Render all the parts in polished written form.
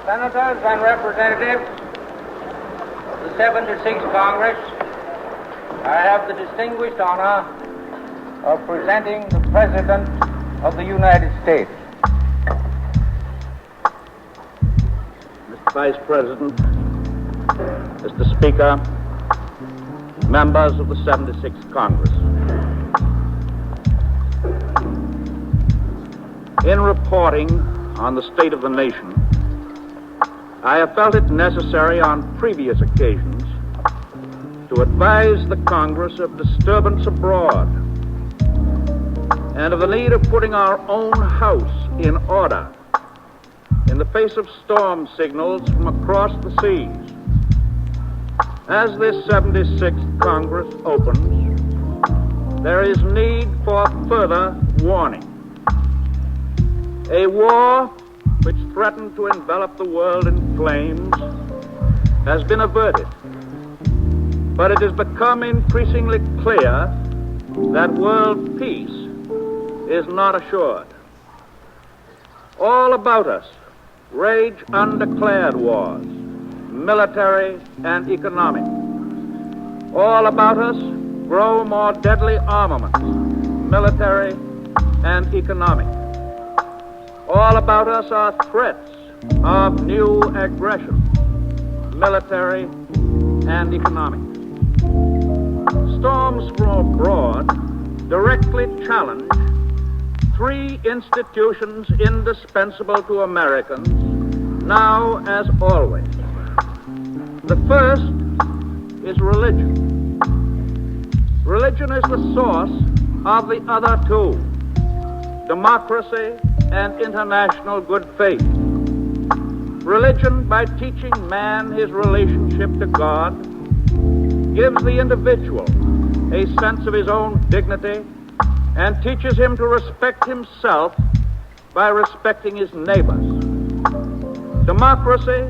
Senators and representatives of the 76th Congress, I have the distinguished honor of presenting the President of the United States. Mr. Vice President, Mr. Speaker, members of the 76th Congress. In reporting on the state of the nation, I have felt it necessary on previous occasions to advise the Congress of disturbance abroad and of the need of putting our own house in order in the face of storm signals from across the seas. As this 76th Congress opens, there is need for further warning. A war which threatened to envelop the world in flames has been averted, but it has become increasingly clear that world peace is not assured. All about us rage undeclared wars, military and economic. All about us grow more deadly armaments, military and economic. All about us are threats of new aggression, military and economic. Storms from abroad directly challenge three institutions indispensable to Americans, now as always. The first is religion. Religion is the source of the other two, democracy and international good faith. Religion, by teaching man his relationship to God, gives the individual a sense of his own dignity and teaches him to respect himself by respecting his neighbors. Democracy,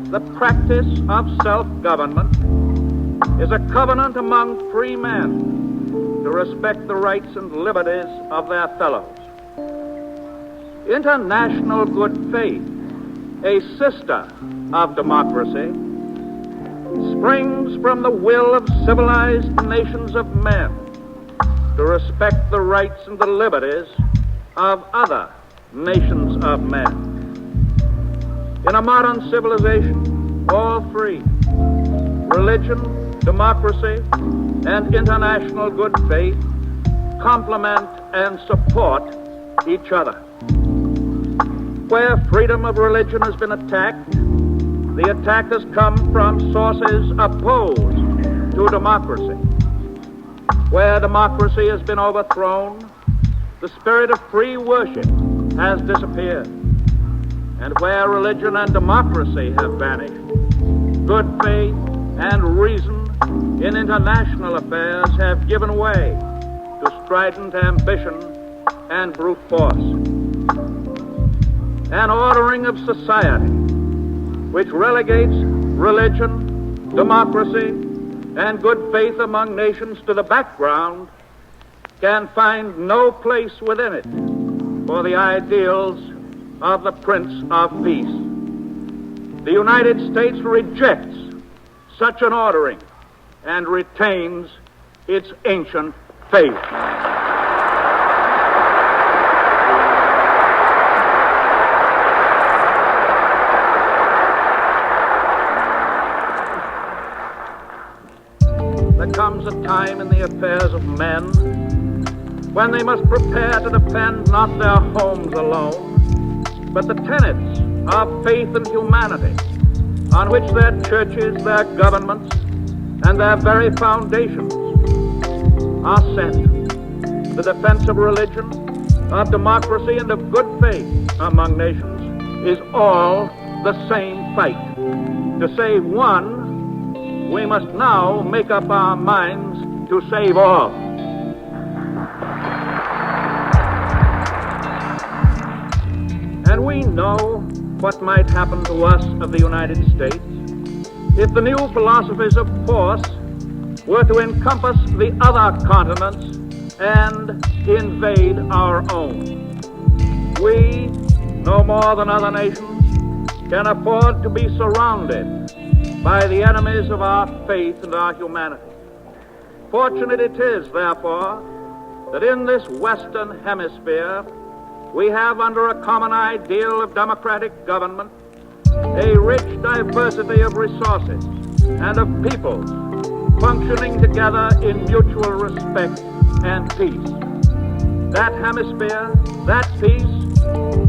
the practice of self-government, is a covenant among free men to respect the rights and liberties of their fellows. International good faith, a sister of democracy, springs from the will of civilized nations of men to respect the rights and the liberties of other nations of men. In a modern civilization, all three, religion, democracy, and international good faith, complement and support each other. Where freedom of religion has been attacked, the attack has come from sources opposed to democracy. Where democracy has been overthrown, the spirit of free worship has disappeared. And where religion and democracy have vanished, good faith and reason in international affairs have given way to strident ambition and brute force. An ordering of society which relegates religion, democracy, and good faith among nations to the background can find no place within it for the ideals of the Prince of Peace. The United States rejects such an ordering and retains its ancient faith. There comes a time in the affairs of men when they must prepare to defend not their homes alone, but the tenets of faith and humanity on which their churches, their governments, and their very foundations are set. The defense of religion, of democracy, and of good faith among nations is all the same fight. To save one, we must now make up our minds to save all. And we know what might happen to us of the United States if the new philosophies of force were to encompass the other continents and invade our own. We, no more than other nations, can afford to be surrounded by the enemies of our faith and our humanity. Fortunate it is, therefore, that in this Western Hemisphere we have, under a common ideal of democratic government, a rich diversity of resources and of peoples functioning together in mutual respect and peace. That hemisphere, that peace,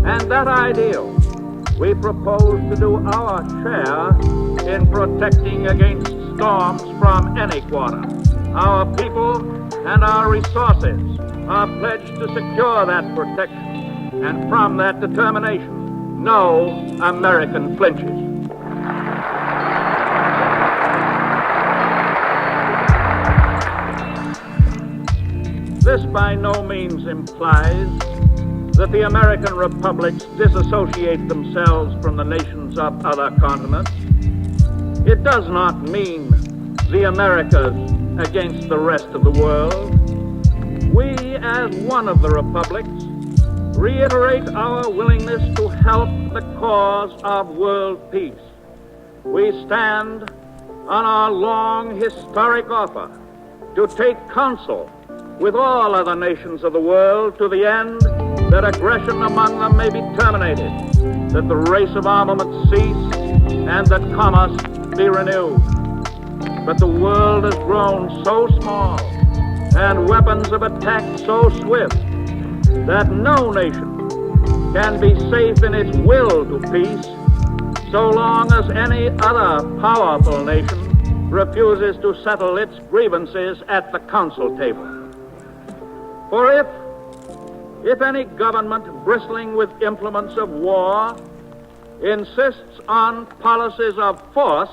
and that ideal we propose to do our share in protecting against storms from any quarter. Our people and our resources are pledged to secure that protection, and from that determination, no American flinches. This by no means implies that the American republics disassociate themselves from the nations of other continents. It does not mean the Americas against the rest of the world. We, as one of the republics, reiterate our willingness to help the cause of world peace. We stand on our long historic offer to take counsel with all other nations of the world to the end that aggression among them may be terminated, that the race of armaments cease, and that commerce be renewed. But the world has grown so small and weapons of attack so swift that no nation can be safe in its will to peace so long as any other powerful nation refuses to settle its grievances at the council table. For if any government bristling with implements of war insists on policies of force,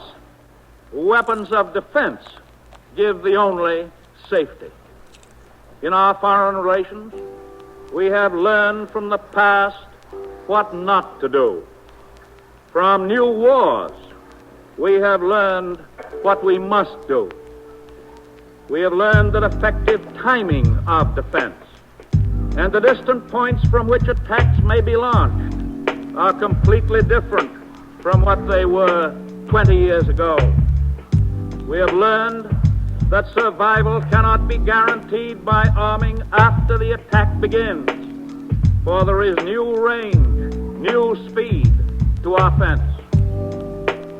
weapons of defense give the only safety. In our foreign relations, we have learned from the past what not to do. From new wars, we have learned what we must do. We have learned that effective timing of defense and the distant points from which attacks may be launched are completely different from what they were 20 years ago. We have learned that survival cannot be guaranteed by arming after the attack begins, for there is new range, new speed to offense.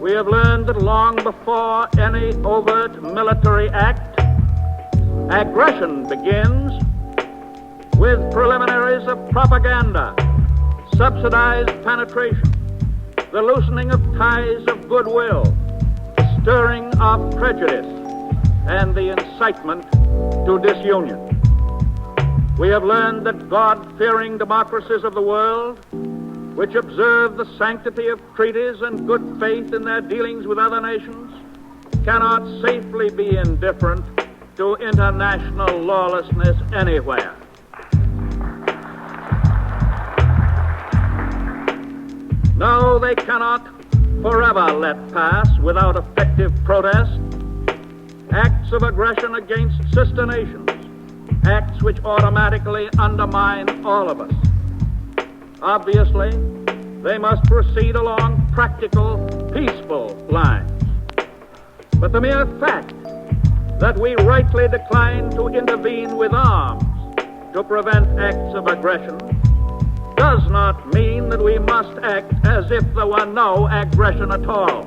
We have learned that long before any overt military act, aggression begins with preliminaries of propaganda, subsidized penetration, the loosening of ties of goodwill, the stirring of prejudice, and the incitement to disunion. We have learned that God-fearing democracies of the world, which observe the sanctity of treaties and good faith in their dealings with other nations, cannot safely be indifferent to international lawlessness anywhere. No, they cannot forever let pass without effective protest acts of aggression against sister nations, acts which automatically undermine all of us. Obviously, they must proceed along practical, peaceful lines. But the mere fact that we rightly decline to intervene with arms to prevent acts of aggression does not mean that we must act as if there were no aggression at all.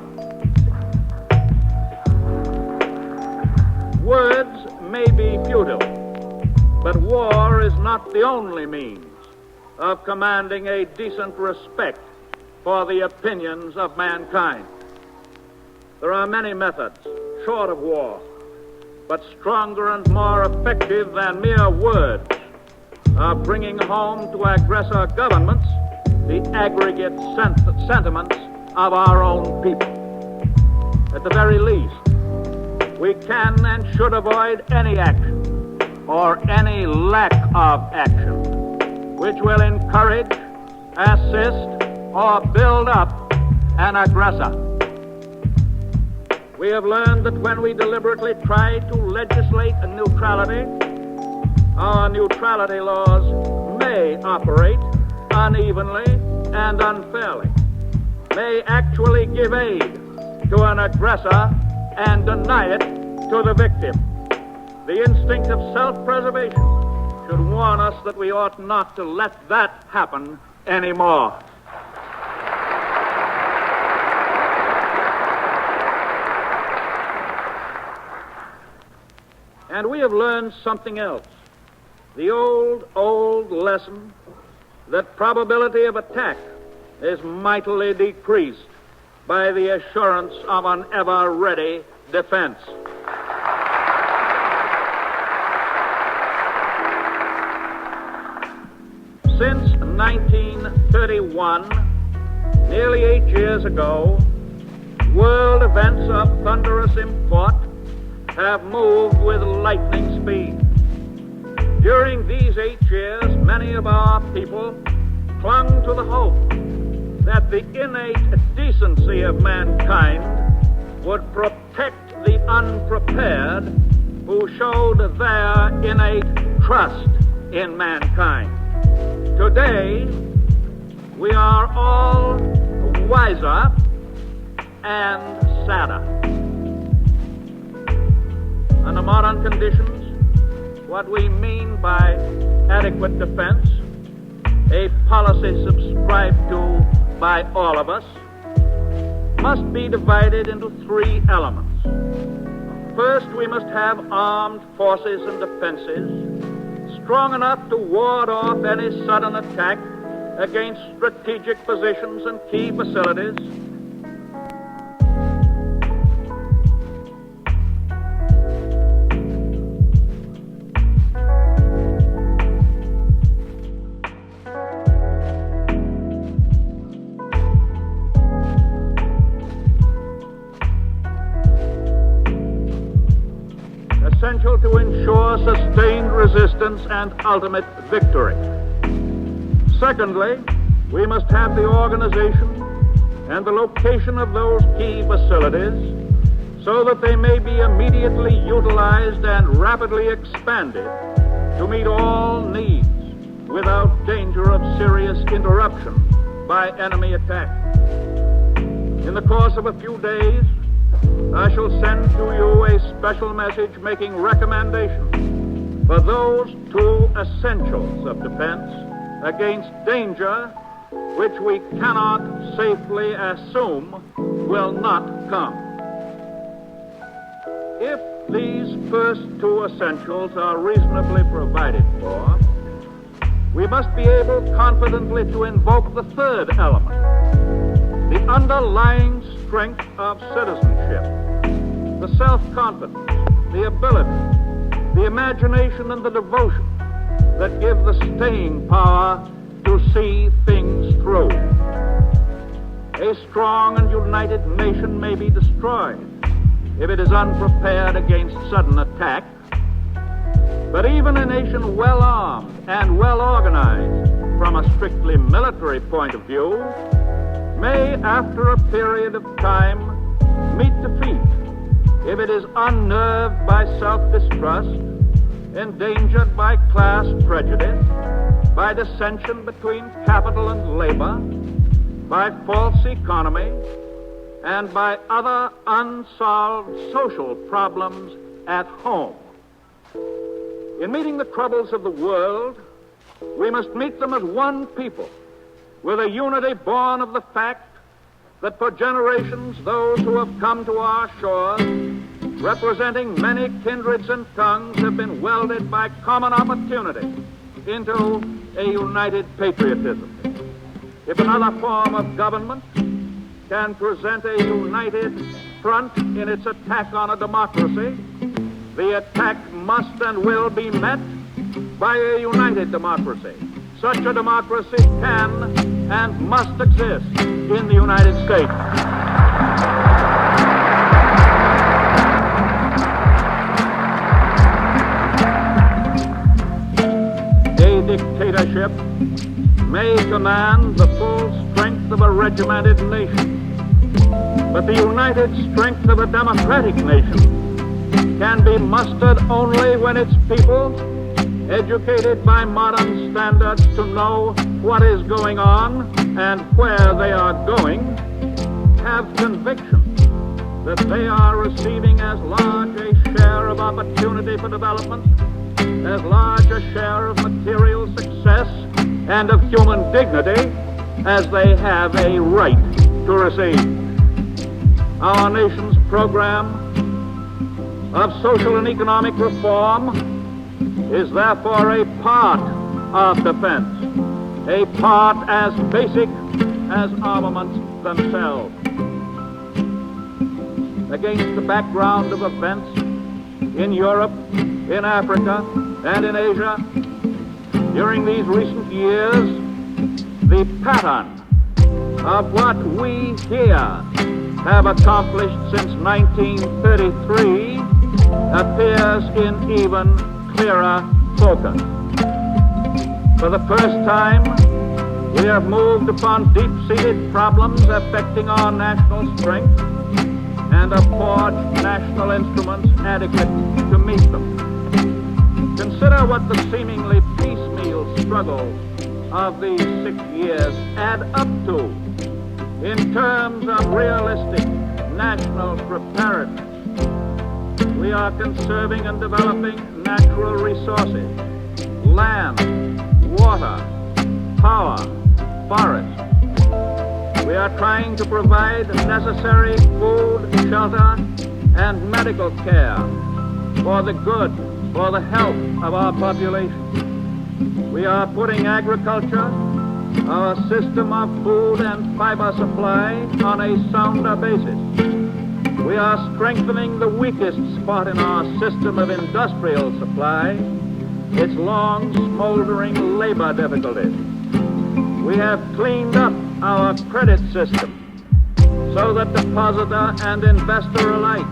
Words may be futile, but war is not the only means of commanding a decent respect for the opinions of mankind. There are many methods, short of war, but stronger and more effective than mere words, of bringing home to aggressor governments the aggregate sentiments of our own people. At the very least, we can and should avoid any action or any lack of action which will encourage, assist, or build up an aggressor. We have learned that when we deliberately try to legislate a neutrality, our neutrality laws may operate unevenly and unfairly, may actually give aid to an aggressor and deny it to the victim. The instinct of self-preservation should warn us that we ought not to let that happen anymore. And we have learned something else. The old lesson that probability of attack is mightily decreased by the assurance of an ever-ready defense. Since 1931, nearly 8 years ago, world events of thunderous import have moved with lightning speed. During these 8 years, many of our people clung to the hope that the innate decency of mankind would protect the unprepared who showed their innate trust in mankind. Today, we are all wiser and sadder. Under modern conditions, what we mean by adequate defense, a policy subscribed to by all of us, must be divided into three elements. First, we must have armed forces and defenses strong enough to ward off any sudden attack against strategic positions and key facilities. Essential to ensure sustained resistance and ultimate victory. Secondly, we must have the organization and the location of those key facilities so that they may be immediately utilized and rapidly expanded to meet all needs without danger of serious interruption by enemy attack. In the course of a few days, I shall send to you a special message making recommendations for those two essentials of defense against danger which we cannot safely assume will not come. If these first two essentials are reasonably provided for, we must be able confidently to invoke the third element, the underlying strength of citizenship, the self-confidence, the ability, the imagination, and the devotion that give the staying power to see things through. A strong and united nation may be destroyed if it is unprepared against sudden attack, but even a nation well armed and well organized from a strictly military point of view may, after a period of time, meet defeat if it is unnerved by self-distrust, endangered by class prejudice, by dissension between capital and labor, by false economy, and by other unsolved social problems at home. In meeting the troubles of the world, we must meet them as one people, with a unity born of the fact that for generations those who have come to our shores, representing many kindreds and tongues, have been welded by common opportunity into a united patriotism. If another form of government can present a united front in its attack on a democracy, the attack must and will be met by a united democracy. Such a democracy can and must exist in the United States. A dictatorship may command the full strength of a regimented nation, but the united strength of a democratic nation can be mustered only when its people, educated by modern standards to know what is going on and where they are going, have conviction that they are receiving as large a share of opportunity for development, as large a share of material success and of human dignity as they have a right to receive. Our nation's program of social and economic reform is therefore a part of defense, a part as basic as armaments themselves. Against the background of events in Europe, in Africa, and in Asia, during these recent years, the pattern of what we here have accomplished since 1933 appears in even clearer focus. For the first time, we have moved upon deep-seated problems affecting our national strength and have forged national instruments adequate to meet them. Consider what the seemingly piecemeal struggles of these 6 years add up to in terms of realistic national preparedness. We are conserving and developing natural resources, land, water, power, forest. We are trying to provide necessary food, shelter, and medical care for the good, for the health of our population. We are putting agriculture, our system of food and fiber supply, on a sounder basis. We are strengthening the weakest spot in our system of industrial supply, its long, smoldering labor difficulties. We have cleaned up our credit system so that depositor and investor alike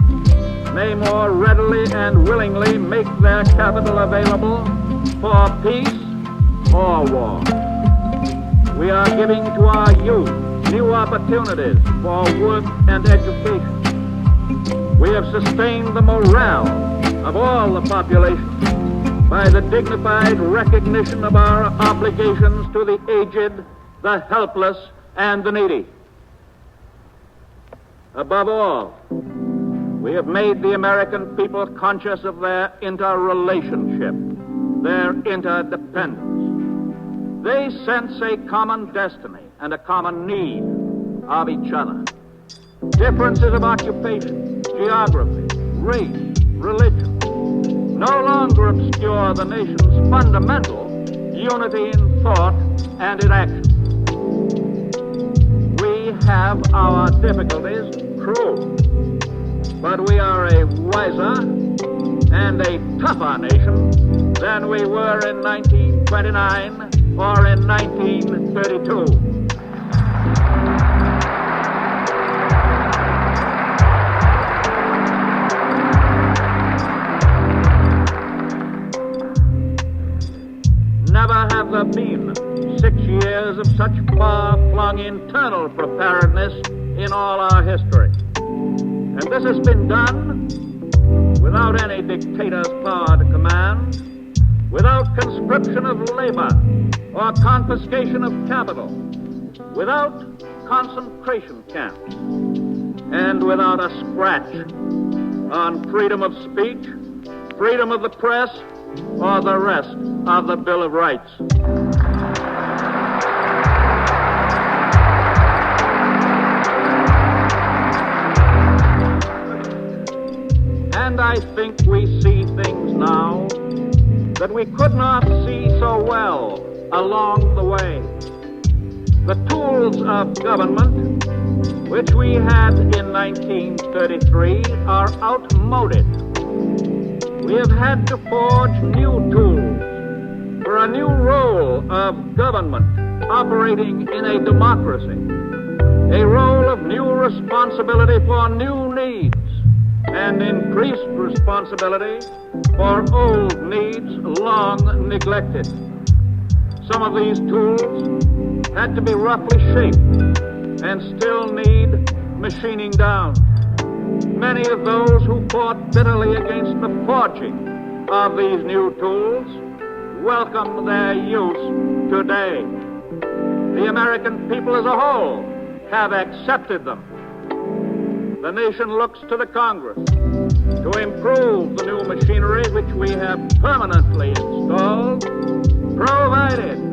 may more readily and willingly make their capital available for peace or war. We are giving to our youth new opportunities for work and education. We have sustained the morale of all the population by the dignified recognition of our obligations to the aged, the helpless, and the needy. Above all, we have made the American people conscious of their interrelationship, their interdependence. They sense a common destiny and a common need of each other. Differences of occupation, geography, race, religion no longer obscure the nation's fundamental unity in thought and in action. We have our difficulties, true, but we are a wiser and a tougher nation than we were in 1929 or in 1932. Never have there been 6 years of such far-flung internal preparedness in all our history. And this has been done without any dictator's power to command, without conscription of labor or confiscation of capital, without concentration camps, and without a scratch on freedom of speech, freedom of the press, or the rest of the Bill of Rights. And I think we see things now that we could not see so well along the way. The tools of government which we had in 1933 are outmoded. We have had to forge new tools for a new role of government operating in a democracy, a role of new responsibility for new needs and increased responsibility for old needs long neglected. Some of these tools had to be roughly shaped and still need machining down. Many of those who fought bitterly against the forging of these new tools welcome their use today. The American people as a whole have accepted them the nation looks to the Congress to improve the new machinery which we have permanently installed, provided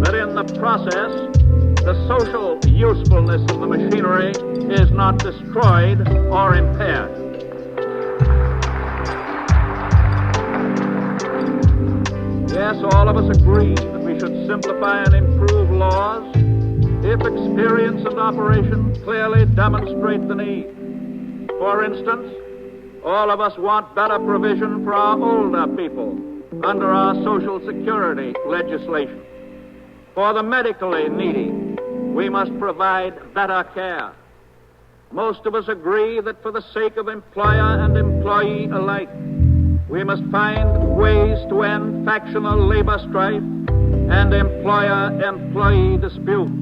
that in the process the social usefulness of the machinery is not destroyed or impaired. Yes, all of us agree that we should simplify and improve laws if experience and operation clearly demonstrate the need. For instance, all of us want better provision for our older people under our Social Security legislation. For the medically needy, we must provide better care. Most of us agree that for the sake of employer and employee alike, we must find ways to end factional labor strife and employer-employee disputes.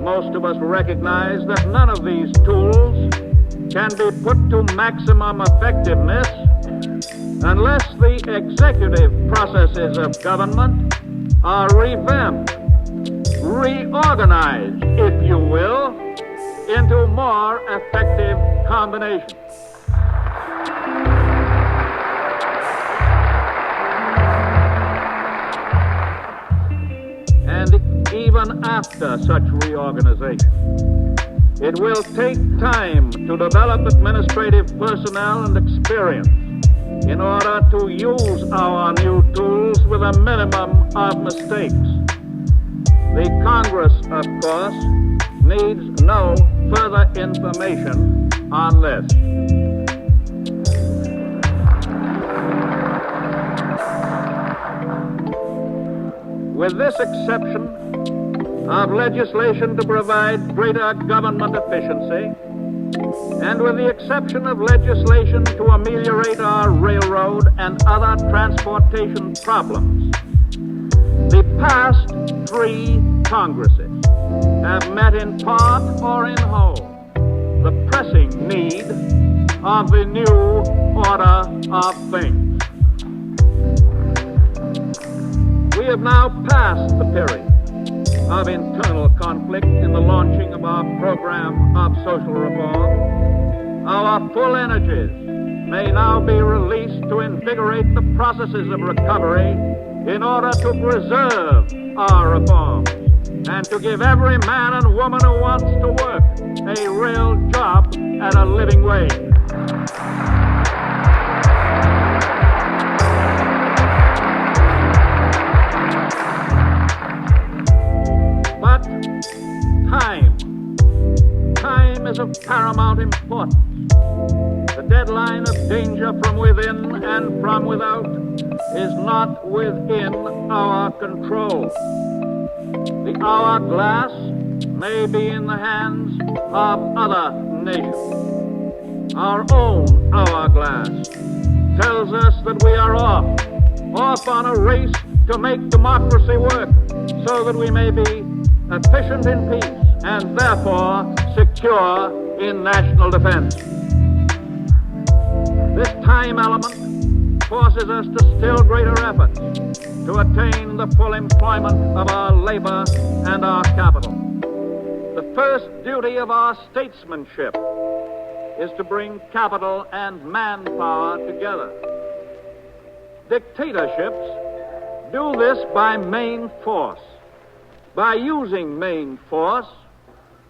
Most of us recognize that none of these tools can be put to maximum effectiveness unless the executive processes of government are revamped, reorganized, if you will, into more effective combinations. And even after such reorganization, it will take time to develop administrative personnel and experience in order to use our new tools with a minimum of mistakes. The Congress, of course, needs no further information on this. With this exception of legislation to provide greater government efficiency, and with the exception of legislation to ameliorate our railroad and other transportation problems, the past 3 Congresses have met in part or in whole the pressing need of the new order of things. We have now passed the period of internal conflict in the launching of our program of social reform. Our full energies may now be released to invigorate the processes of recovery in order to preserve our reforms and to give every man and woman who wants to work a real job at a living wage. But time is of paramount importance. The deadline of danger from within and from without is not within our control. The hourglass may be in the hands of other nations. Our own hourglass tells us that we are off on a race to make democracy work so that we may be efficient in peace and therefore secure in national defense. This time element forces us to still greater efforts to attain the full employment of our labor and our capital. The first duty of our statesmanship is to bring capital and manpower together. Dictatorships do this by main force. By using main force,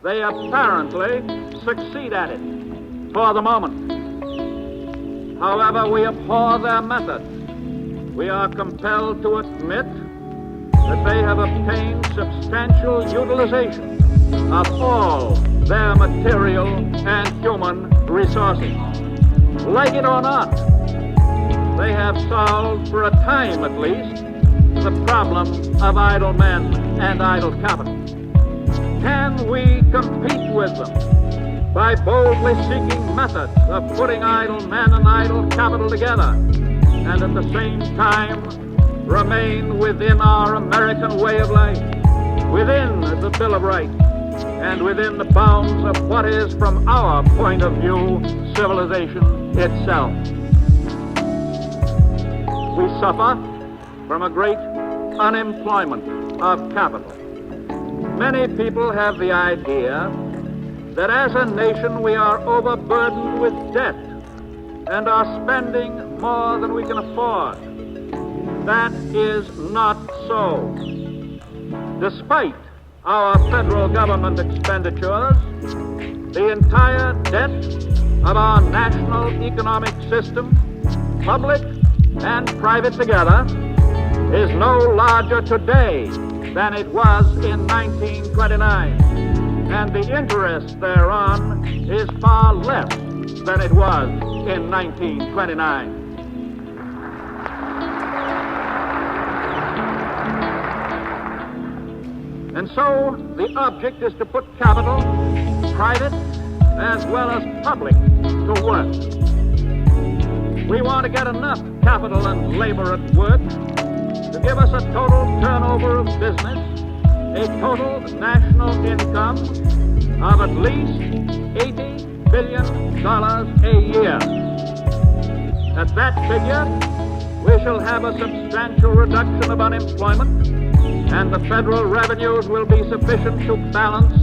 they apparently succeed at it for the moment. However, we abhor their methods. We are compelled to admit that they have obtained substantial utilization of all their material and human resources. Like it or not, they have solved, for a time at least, the problem of idle men and idle capital. Can we compete with them by boldly seeking methods of putting idle men and idle capital together, and at the same time remain within our American way of life, within the Bill of Rights, and within the bounds of what is, from our point of view, civilization itself? We suffer from a great unemployment of capital. Many people have the idea that as a nation we are overburdened with debt and are spending more than we can afford. That is not so. Despite our federal government expenditures, the entire debt of our national economic system, public and private together, is no larger today than it was in 1929, and the interest thereon is far less than it was in 1929. And so the object is to put capital, private as well as public, to work. We want to get enough capital and labor at work to give us a total turnover of business, a total national income of at least $80 billion a year. At that figure, we shall have a substantial reduction of unemployment, and the federal revenues will be sufficient to balance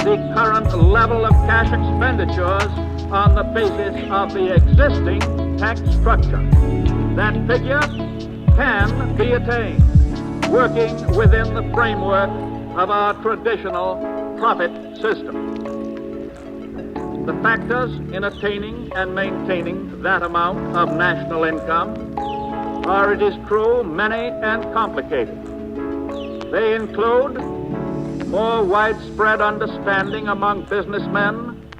the current level of cash expenditures on the basis of the existing tax structure. That figure can be attained, working within the framework of our traditional profit system. The factors in attaining and maintaining that amount of national income are, it is true, many and complicated. They include more widespread understanding among businessmen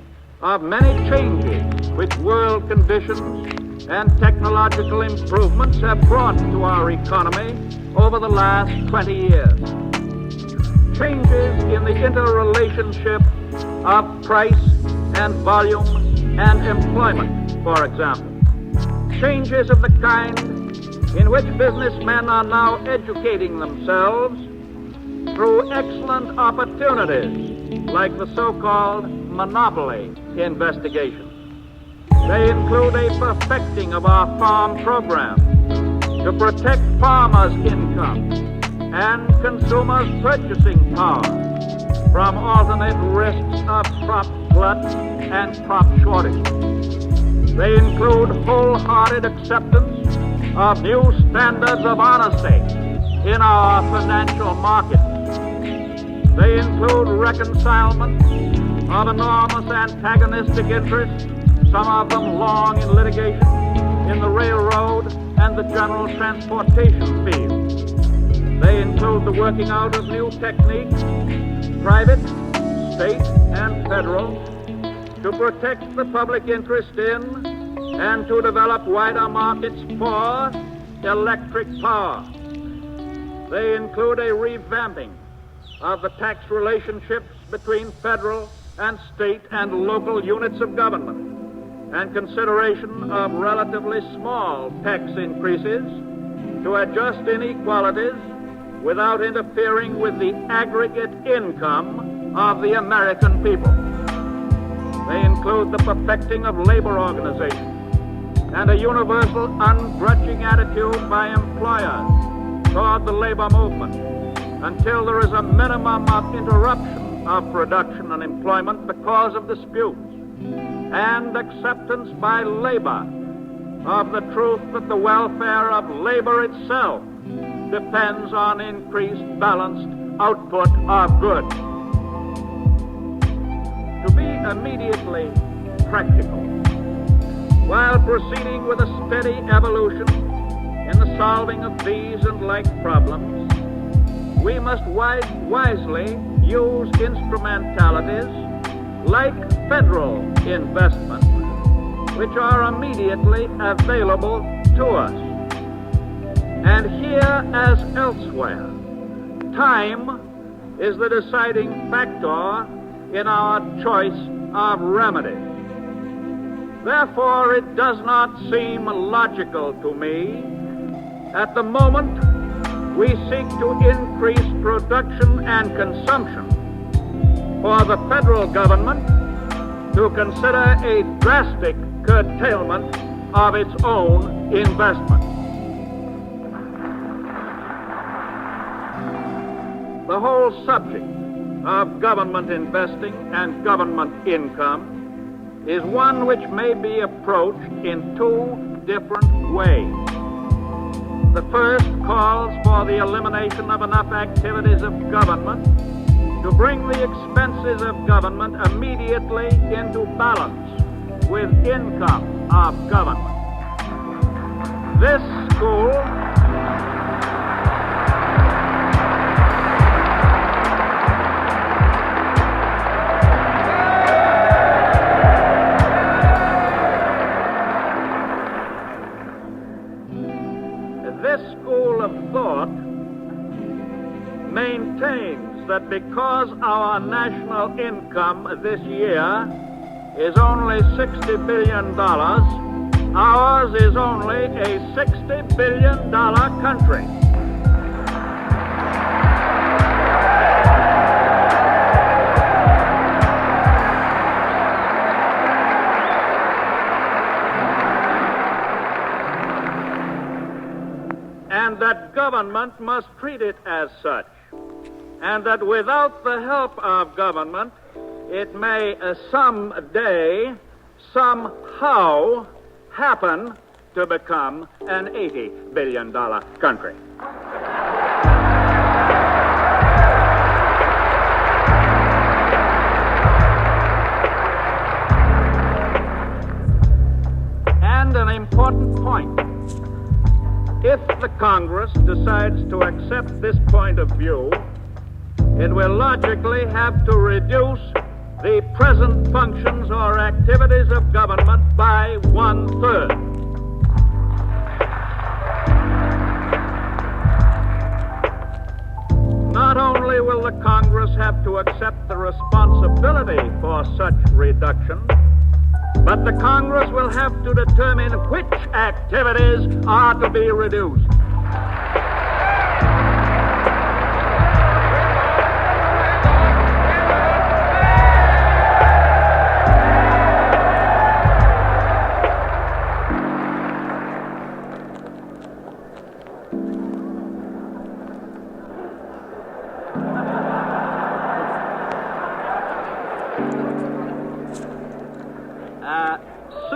of many changes which world conditions and technological improvements have brought to our economy over the last 20 years. Changes in the interrelationship of price and volume and employment, for example. Changes of the kind in which businessmen are now educating themselves through excellent opportunities like the so-called monopoly investigation. They include a perfecting of our farm program to protect farmers' income and consumers' purchasing power from alternate risks of crop glut and crop shortage. They include wholehearted acceptance of new standards of honesty in our financial markets. They include reconcilement of enormous antagonistic interests, some of them long in litigation, in the railroad and the general transportation field. They include the working out of new techniques, private, state, and federal, to protect the public interest in and to develop wider markets for electric power. They include a revamping of the tax relationships between federal and state and local units of government, and consideration of relatively small tax increases to adjust inequalities without interfering with the aggregate income of the American people. They include the perfecting of labor organization and a universal ungrudging attitude by employers toward the labor movement until there is a minimum of interruption of production and employment because of disputes, and acceptance by labor of the truth that the welfare of labor itself depends on increased balanced output of goods. To be immediately practical, while proceeding with a steady evolution in the solving of these and like problems, we must wisely use instrumentalities like federal investment, which are immediately available to us. And here, as elsewhere, time is the deciding factor in our choice of remedy. Therefore, it does not seem logical to me at the moment we seek to increase production and consumption for the federal government to consider a drastic curtailment of its own investment. The whole subject of government investing and government income is one which may be approached in two different ways. The first calls for the elimination of enough activities of government to bring the expenses of government immediately into balance with income of government. This school of thought maintains that because our national income this year is only $60 billion, ours is only a $60 billion country. And that government must treat it as such, and that without the help of government, it may someday, somehow, happen to become an $80 billion country. And an important point. If the Congress decides to accept this point of view, it will logically have to reduce the present functions or activities of government by 1/3. Not only will the Congress have to accept the responsibility for such reduction, but the Congress will have to determine which activities are to be reduced.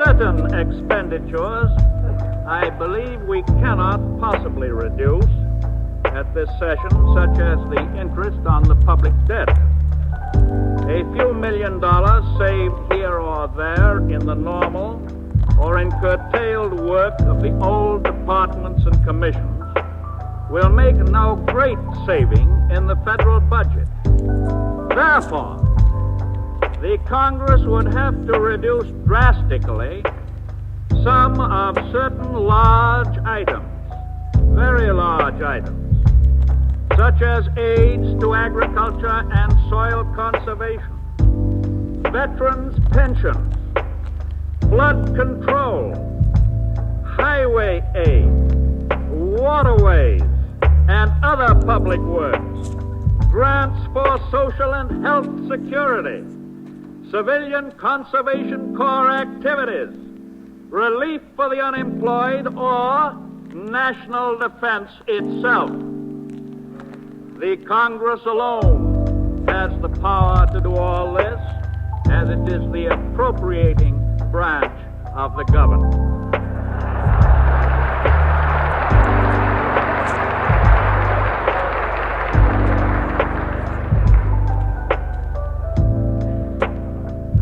Certain expenditures, I believe we cannot possibly reduce at this session, such as the interest on the public debt. A few $1 million saved here or there in the normal or in curtailed work of the old departments and commissions will make no great saving in the federal budget. Therefore, the Congress would have to reduce drastically some of certain large items, very large items, such as aids to agriculture and soil conservation, veterans' pensions, flood control, highway aid, waterways, and other public works, grants for social and health security, civilian conservation corps activities, relief for the unemployed, or national defense itself. The Congress alone has the power to do all this, as it is the appropriating branch of the government.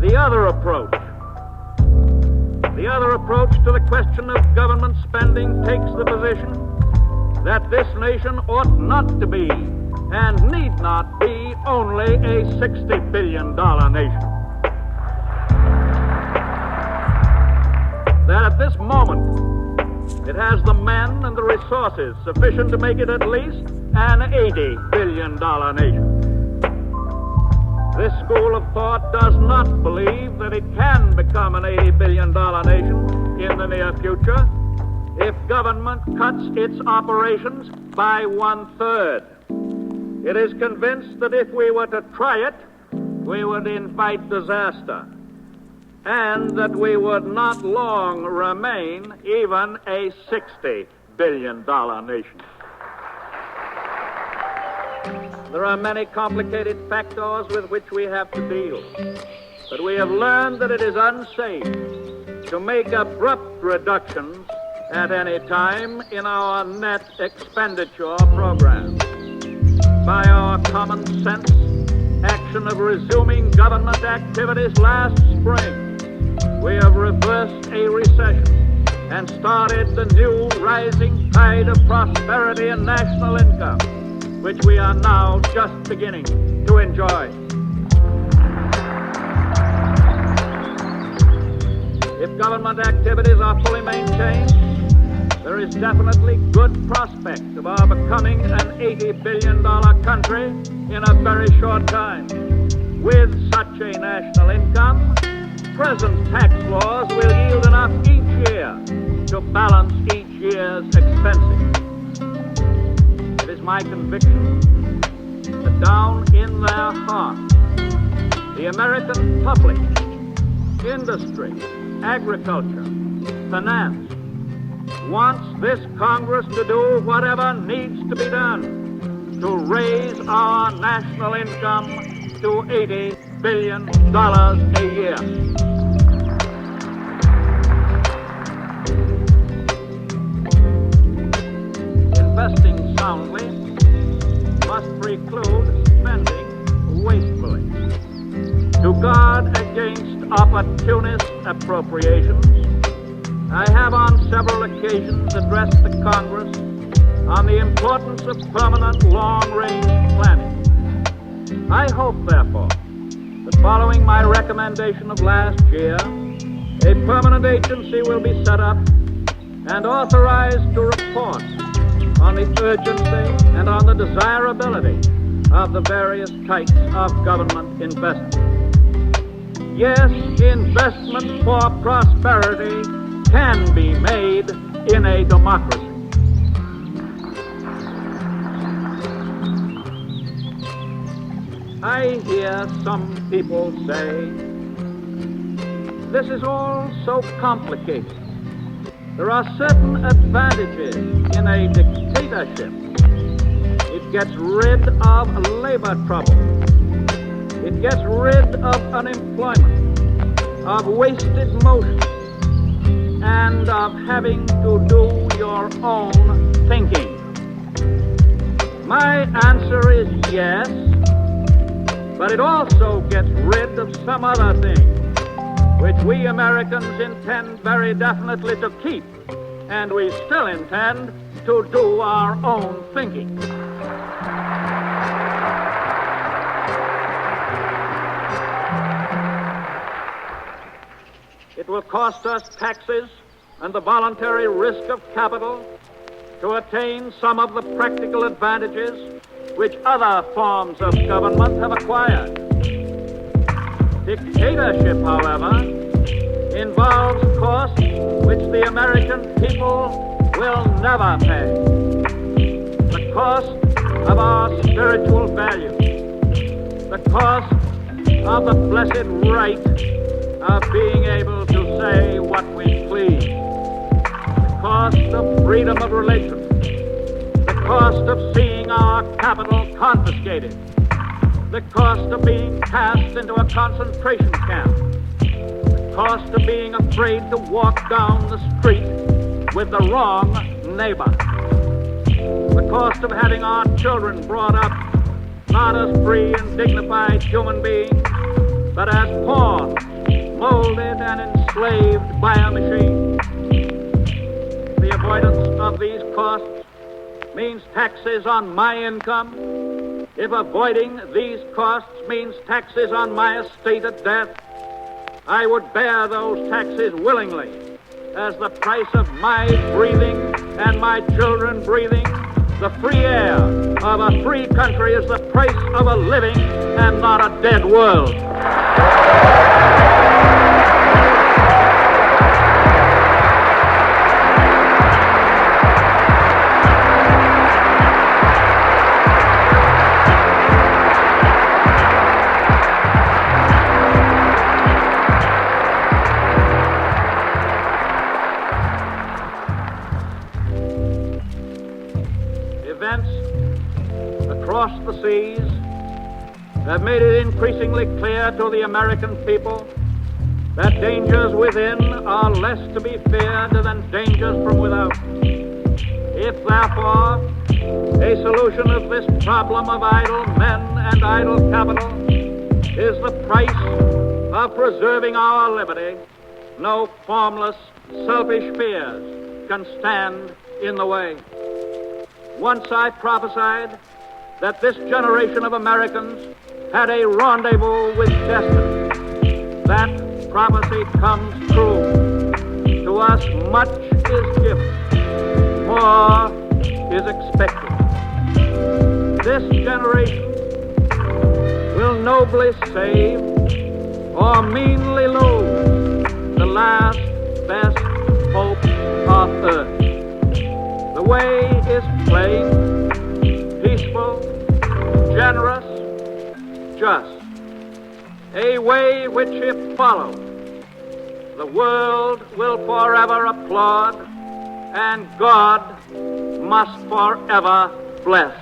The other approach to the question of government spending takes the position that this nation ought not to be and need not be only a $60 billion nation. That at this moment it has the men and the resources sufficient to make it at least an $80 billion nation. This school of thought does not believe that it can become an $80 billion nation in the near future if government cuts its operations by 1/3. It is convinced that if we were to try it, we would invite disaster, and that we would not long remain even a $60 billion nation. There are many complicated factors with which we have to deal, but we have learned that it is unsafe to make abrupt reductions at any time in our net expenditure program. By our common sense action of resuming government activities last spring, we have reversed a recession and started the new rising tide of prosperity and national income, which we are now just beginning to enjoy. If government activities are fully maintained, there is definitely good prospect of our becoming an $80 billion country in a very short time. With such a national income, present tax laws will yield enough each year to balance each year's expenses. It is my conviction that down in their hearts, the American public, industry, agriculture, finance, wants this Congress to do whatever needs to be done to raise our national income to $80 billion a year. Investing soundly must preclude spending wastefully. To guard against opportunist appropriations, I have on several occasions addressed the Congress on the importance of permanent long-range planning. I hope, therefore, that following my recommendation of last year, a permanent agency will be set up and authorized to report on the urgency and on the desirability of the various types of government investment. Yes, investment for prosperity can be made in a democracy. I hear some people say, this is all so complicated. There are certain advantages in a dictatorship. It gets rid of labor trouble. It gets rid of unemployment, of wasted motion, and of having to do your own thinking. My answer is yes, but it also gets rid of some other things which we Americans intend very definitely to keep, and we still intend to do our own thinking. It will cost us taxes and the voluntary risk of capital to attain some of the practical advantages which other forms of government have acquired. Dictatorship, however, involves costs which the American people will never pay. The cost of our spiritual values, the cost of the blessed right of being able to say what we please, the cost of freedom of religion, the cost of seeing our capital confiscated, the cost of being cast into a concentration camp, the cost of being afraid to walk down the street with the wrong neighbor, the cost of having our children brought up not as free and dignified human beings, but as pawns, molded and enslaved by a machine. The avoidance of these costs means taxes on my income. If avoiding these costs means taxes on my estate at death, I would bear those taxes willingly as the price of my breathing and my children breathing. The free air of a free country is the price of a living and not a dead world. Events across the seas have made it increasingly clear to the American people that dangers within are less to be feared than dangers from without. If, therefore, a solution of this problem of idle men and idle capital is the price of preserving our liberty, no formless, selfish fears can stand in the way. Once I prophesied that this generation of Americans had a rendezvous with destiny. That prophecy comes true. To us, much is given, more is expected. This generation will nobly save or meanly lose the last best hope of earth. The way is plain, peaceful, generous, just. A way which, if followed, the world will forever applaud and God must forever bless.